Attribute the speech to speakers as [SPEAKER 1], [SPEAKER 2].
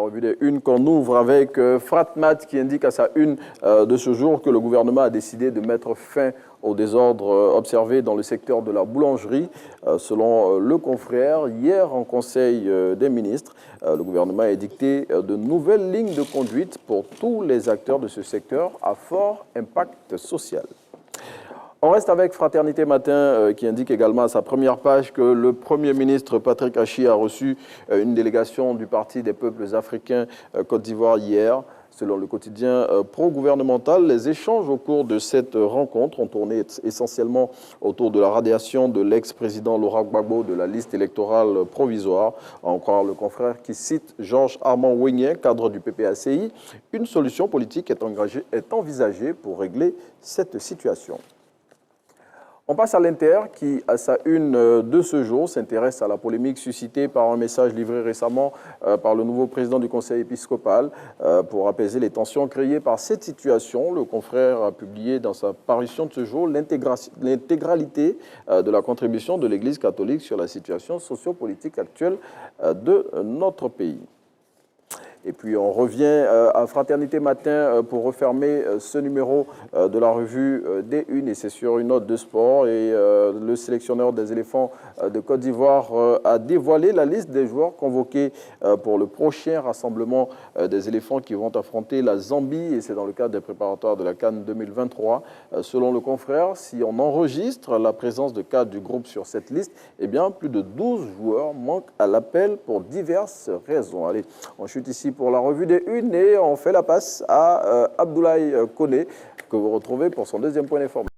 [SPEAKER 1] revue des unes qu'on ouvre avec Fratmat qui indique à sa une de ce jour que le gouvernement a décidé de mettre fin au désordre observé dans le secteur de la boulangerie. Selon le confrère, hier en Conseil des ministres, le gouvernement a édicté de nouvelles lignes de conduite pour tous les acteurs de ce secteur à fort impact social. On reste avec Fraternité Matin qui indique également à sa première page que le Premier ministre Patrick Achi a reçu une délégation du Parti des peuples africains Côte d'Ivoire hier. Selon le quotidien pro-gouvernemental, les échanges au cours de cette rencontre ont tourné essentiellement autour de la radiation de l'ex-président Laurent Gbagbo de la liste électorale provisoire. À en croire le confrère qui cite Georges Armand Ouignet, cadre du PPACI. Une solution politique est envisagée pour régler cette situation. On passe à l'Inter qui, à sa une de ce jour, s'intéresse à la polémique suscitée par un message livré récemment par le nouveau président du Conseil épiscopal. Pour apaiser les tensions créées par cette situation, le confrère a publié dans sa parution de ce jour l'intégralité de la contribution de l'Église catholique sur la situation sociopolitique actuelle de notre pays. Et puis on revient à Fraternité Matin pour refermer ce numéro de la revue des Unes, et c'est sur une note de sport. Et le sélectionneur des éléphants de Côte d'Ivoire a dévoilé la liste des joueurs convoqués pour le prochain rassemblement des éléphants qui vont affronter la Zambie, et c'est dans le cadre des préparatoires de la CAN 2023. Selon le confrère, si on enregistre la présence de cadres du groupe sur cette liste, eh bien plus de 12 joueurs manquent à l'appel pour diverses raisons. Allez, on chute ici pour la revue des Unes et on fait la passe à Abdoulaye Koné, que vous retrouvez pour son deuxième point d'information.